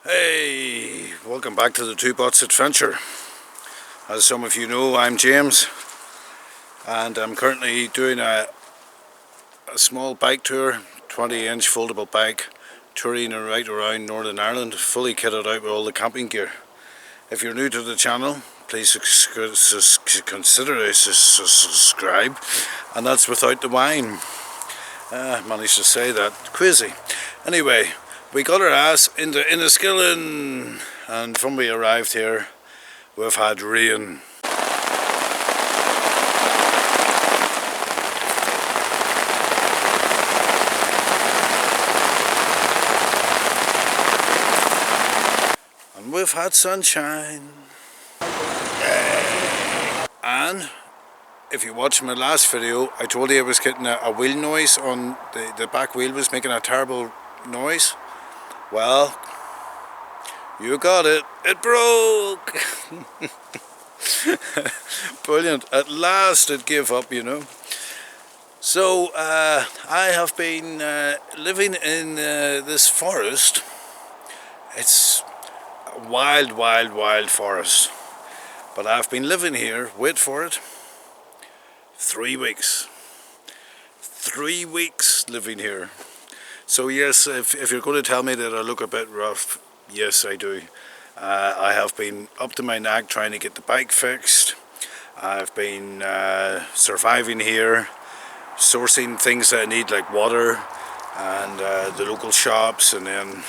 Hey, welcome back to the Two Bots Adventure. As some of you know, I'm James, and I'm currently doing a small bike tour, 20-inch foldable bike, touring right around Northern Ireland, fully kitted out with all the camping gear. If you're new to the channel, please consider subscribe, and that's without the wine. Managed to say that, crazy. Anyway, we got our ass into Enniskillen, and from we arrived here, we've had rain. And we've had sunshine. And if you watched my last video, I told you I was getting a wheel noise on the back wheel was making a terrible noise. Well, you got it. It broke. Brilliant. At last it gave up, you know. So I have been living in this forest. It's a wild forest. But I've been living here, wait for it, 3 weeks. 3 weeks living here. So yes, if you're going to tell me that I look a bit rough, yes I do. I have been up to my neck trying to get the bike fixed. I've been surviving here, sourcing things that I need like water and the local shops, and then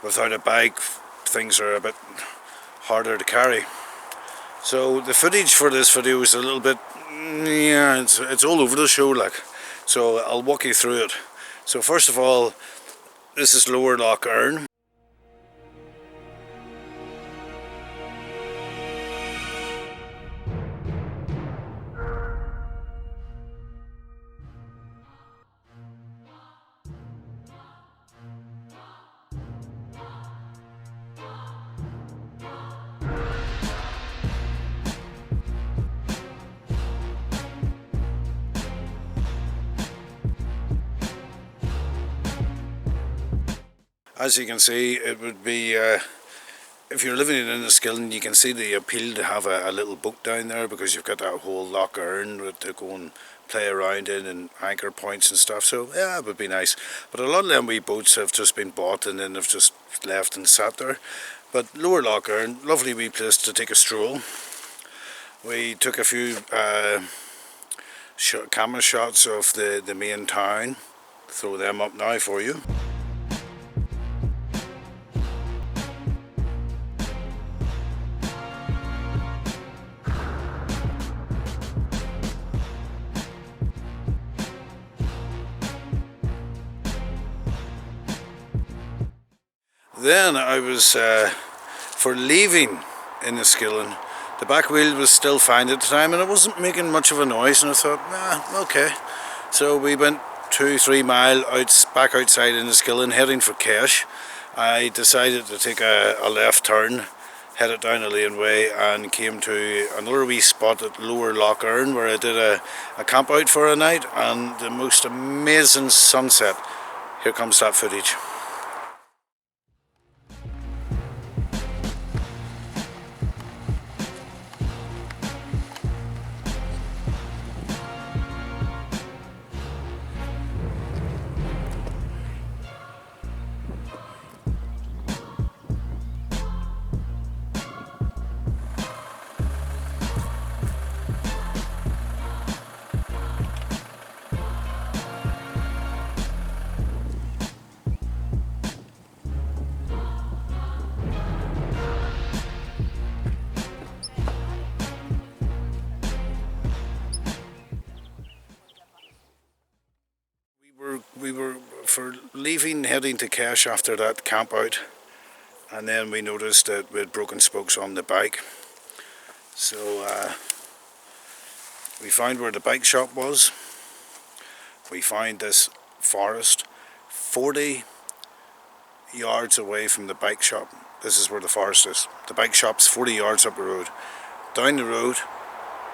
without a bike things are a bit harder to carry. So the footage for this video is a little bit, yeah, it's all over the show like. So I'll walk you through it. So first of all, this is Lower Loch Earn. As you can see, it would be, if you're living in Enniskillen, you can see the appeal to have a little boat down there, because you've got that whole Loch Earn to go and play around in and anchor points and stuff. So yeah, it would be nice. But a lot of them wee boats have just been bought and then they've just left and sat there. But Lower Loch Earn, lovely wee place to take a stroll. We took a few camera shots of the main town. Throw them up now for you. Then I was, for leaving Enniskillen, the back wheel was still fine at the time and it wasn't making much of a noise, and I thought, nah, okay. So we went 2-3 miles back outside Enniskillen, heading for Kesh. I decided to take a left turn, headed down a laneway, and came to another wee spot at Lower Loch Earn where I did a camp out for a night, and the most amazing sunset. Here comes that footage. We were for leaving, heading to Kesh after that camp out, and then we noticed that we had broken spokes on the bike. So we found where the bike shop was. We found this forest 40 yards away from the bike shop. This is where the forest is. The bike shop's 40 yards up the road. Down the road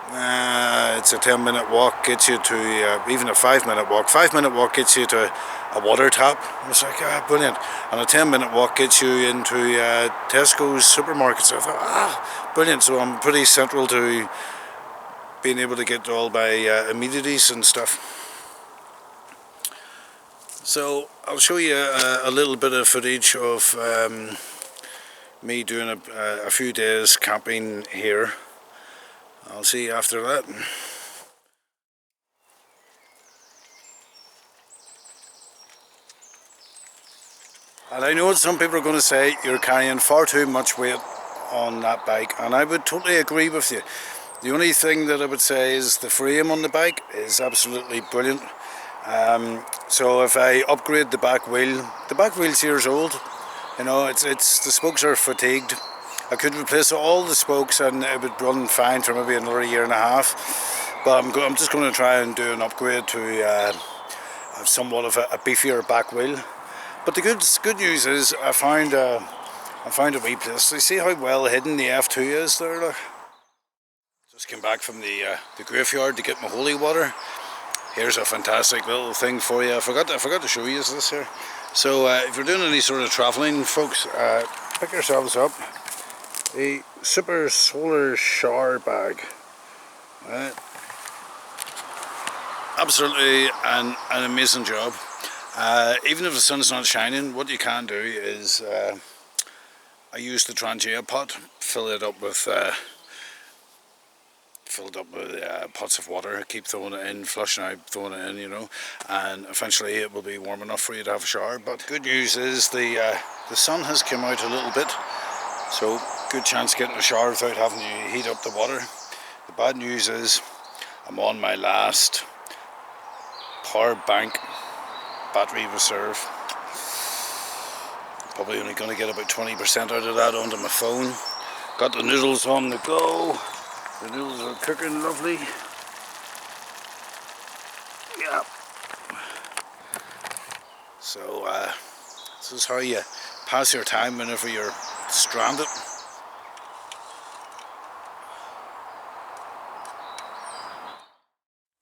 It's a 10-minute walk gets you to, even a 5-minute walk. 5-minute walk gets you to a water tap. It's like, brilliant. And a 10-minute walk gets you into Tesco's supermarkets. I thought, brilliant. So I'm pretty central to being able to get all my amenities and stuff. So I'll show you a little bit of footage of me doing a few days camping here. I'll see you after that. And I know what some people are going to say, you're carrying far too much weight on that bike, and I would totally agree with you. The only thing that I would say is the frame on the bike is absolutely brilliant. So if I upgrade the back wheel's years old. You know, it's the spokes are fatigued. I could replace all the spokes and it would run fine for maybe another year and a half. But I'm just going to try and do an upgrade to have somewhat of a beefier back wheel. But the good news is I found a wee place. You see how well hidden the F2 is there? Look. Just came back from the graveyard to get my holy water. Here's a fantastic little thing for you. I forgot to show you this here. So if you're doing any sort of travelling, folks, pick yourselves up a super solar shower bag. Absolutely an amazing job. Even if the sun's not shining, what you can do is I use the Trangia pot, filled up with pots of water, keep throwing it in, flushing out, throwing it in, you know, and eventually it will be warm enough for you to have a shower. But good news is the sun has come out a little bit, so good chance of getting a shower without having to heat up the water. The bad news is I'm on my last power bank battery reserve. Probably only going to get about 20% out of that onto my phone. Got the noodles on the go. The noodles are cooking lovely. Yeah. So this is how you pass your time whenever you're stranded.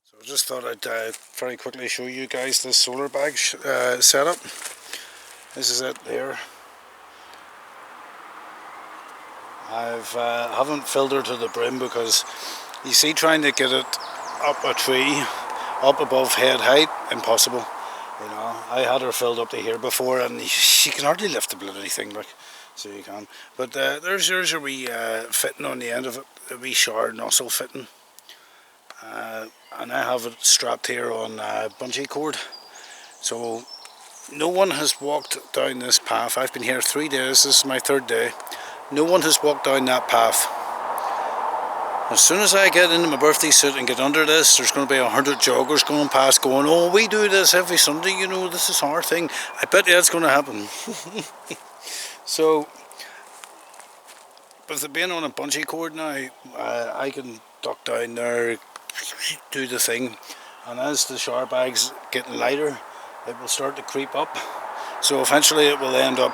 So I just thought I'd very quickly show you guys this solar bag setup. This is it there. Haven't filled her to the brim because you see, trying to get it up a tree, up above head height, impossible. You know, I had her filled up to here before, and she can hardly lift the bloody thing, like, so you can. But there's a wee fitting on the end of it, a wee shower nozzle fitting, and I have it strapped here on bungee cord. So no one has walked down this path. I've been here 3 days. This is my 3rd day. No one has walked down that path. As soon as I get into my birthday suit and get under this, there's going to be 100 joggers going past going, oh, we do this every Sunday, you know, this is our thing. I bet you that's going to happen. So, with it being on a bungee cord now, I can duck down there, do the thing, and as the shower bag's getting lighter, it will start to creep up. So eventually it will end up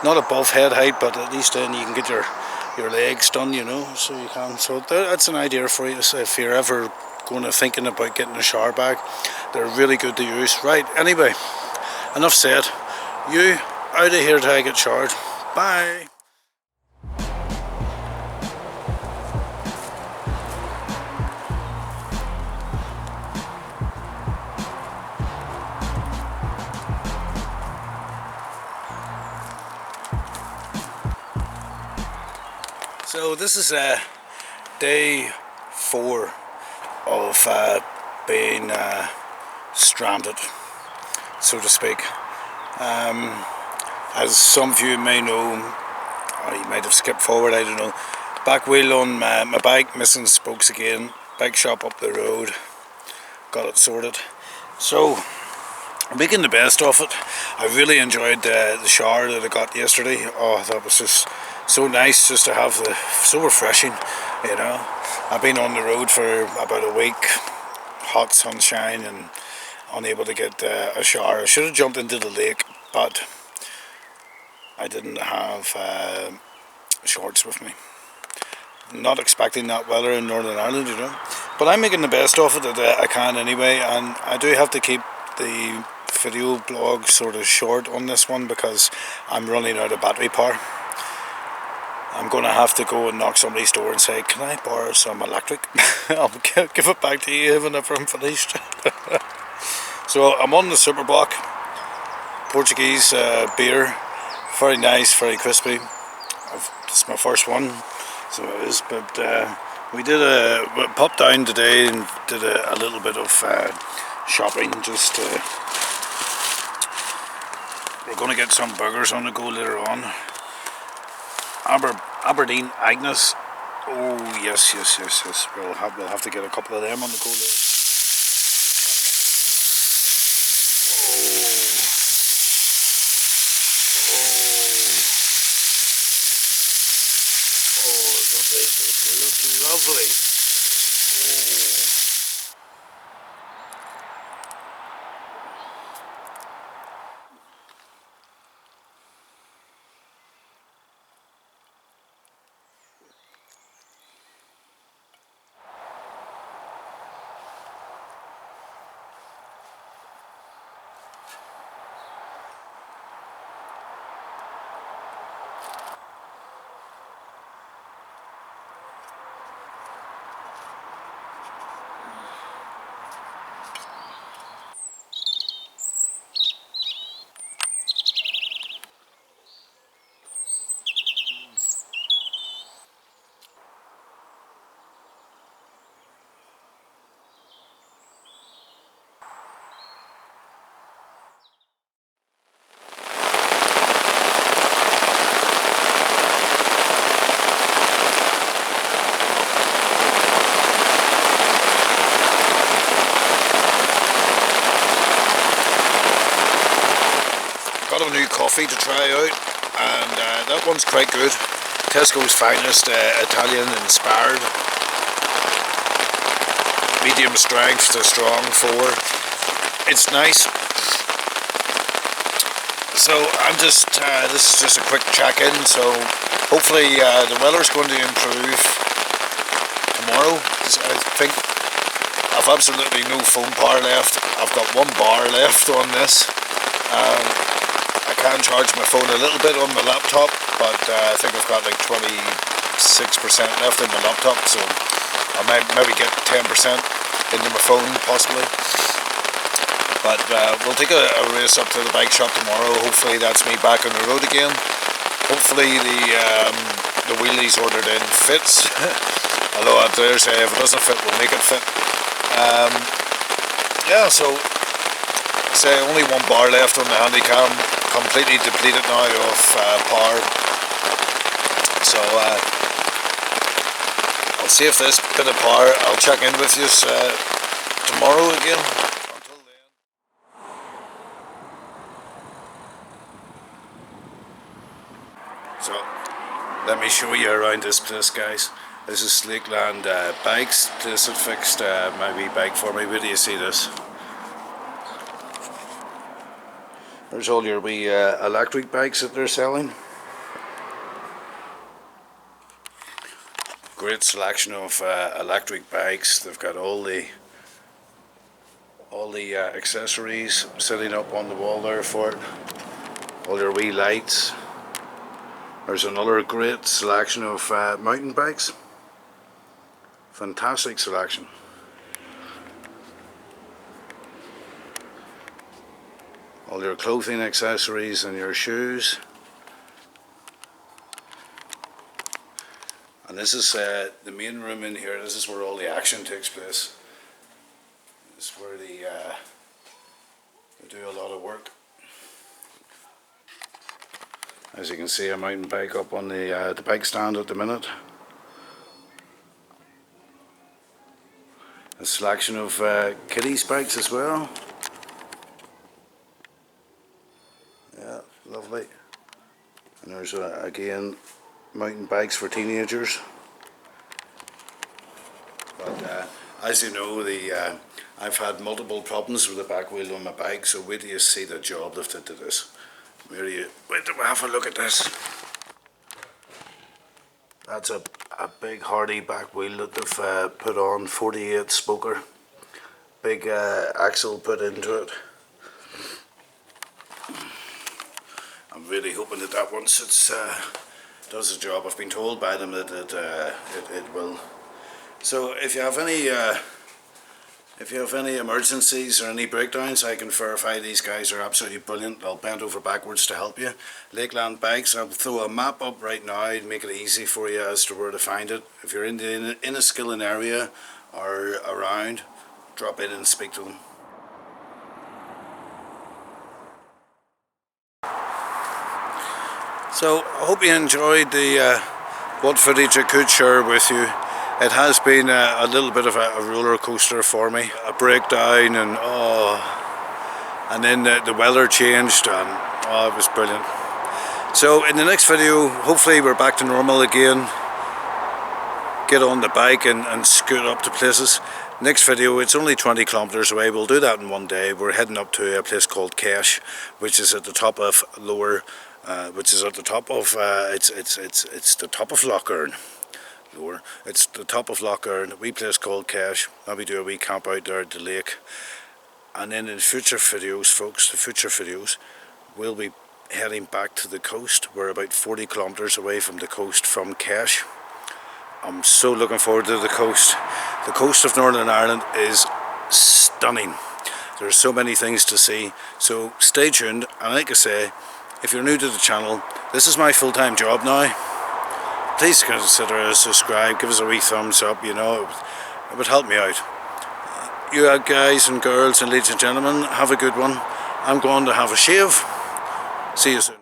not above head height, but at least then you can get your legs done, you know, so you can. So that's an idea for you if you're ever going to thinking about getting a shower bag. They're really good to use. Right, anyway, enough said. You out of here till I get showered. Bye. So this is day 4 of being stranded, so to speak. As some of you may know, or you might have skipped forward, I don't know. Back wheel on my bike, missing spokes again. Bike shop up the road, got it sorted. So I'm making the best of it. I really enjoyed the shower that I got yesterday. Oh, that was just so nice just to have so refreshing, you know. I've been on the road for about a week, hot sunshine, and unable to get a shower. I should have jumped into the lake, but I didn't have shorts with me. not expecting that weather in Northern Ireland, you know. But I'm making the best of it that I can anyway, and I do have to keep the video blog sort of short on this one because I'm running out of battery power. I'm going to have to go and knock somebody's door and say, can I borrow some electric? I'll give it back to you whenever I'm finished. So I'm on the Super Block, Portuguese beer, very nice, very crispy. It's my first one, so it is, but we popped down today and did a little bit of shopping. We're going to get some burgers on the go later on. Aberdeen Agnes. Oh yes. We'll have to get a couple of them on the go later. Oh, don't they just look lovely? Oh. Got a new coffee to try out, and that one's quite good. Tesco's finest, Italian inspired, medium strength to strong 4. It's nice. So I'm just this is just a quick check-in. So hopefully the weather's going to improve tomorrow. I think I've absolutely no phone power left. I've got 1 bar left on this. I can charge my phone a little bit on my laptop, but I think I've got like 26% left in my laptop, so I might maybe get 10% into my phone possibly. But we'll take a race up to the bike shop tomorrow. Hopefully that's me back on the road again. Hopefully the wheelies ordered in fits. Although I dare say if it doesn't fit, we'll make it fit. Yeah, so say only 1 bar left on the Handycam. Completely depleted now of power. So I'll save this bit of power. I'll check in with you tomorrow again. Until then. So let me show you around this place, guys. This is Lakeland Bikes. Place that fixed my wee bike for me. Where do you see this? There's all your wee electric bikes that they're selling. Great selection of electric bikes. They've got all the accessories sitting up on the wall there for it. All your wee lights. There's another great selection of mountain bikes. Fantastic selection. All your clothing accessories and your shoes. And this is the main room in here. This is where all the action takes place. This is where they do a lot of work. As you can see, a mountain bike up on the bike stand at the minute. A selection of kiddies bikes as well. Yeah, lovely. And there's again mountain bikes for teenagers. But as you know, I've had multiple problems with the back wheel on my bike. So wait till you see the job they've did to this. Wait till we have a look at this. That's a a big hardy back wheel that they've put on, 48 spoker, big axle put into it. I'm really hoping that that once it's does the job. I've been told by them that it will. So if you have any emergencies or any breakdowns, I can verify these guys are absolutely brilliant. They'll bend over backwards to help you. Lakeland Bikes, I'll throw a map up right now to make it easy for you as to where to find it. If you're in the Enniskillen area or around, drop in and speak to them. So I hope you enjoyed the what footage I could share with you. It has been a little bit of a roller coaster for me. A breakdown and then the weather changed and it was brilliant. So in the next video, hopefully we're back to normal again. Get on the bike and scoot up to places. Next video, it's only 20 kilometers away. We'll do that in one day. We're heading up to a place called Cash, which is at the top of it's the top of Lough Erne. It's the top of Lough Erne, a wee place called Cash. Maybe do a wee camp out there at the lake. And then in future videos, folks, we'll be heading back to the coast. We're about 40 kilometers away from the coast from Cash. I'm so looking forward to the coast. The coast of Northern Ireland is stunning. There's so many things to see. So stay tuned. And like I say, if you're new to the channel, this is my full-time job now. Please consider subscribe, give us a wee thumbs up, you know, it would help me out. You guys and girls and ladies and gentlemen, have a good one. I'm going to have a shave. See you soon.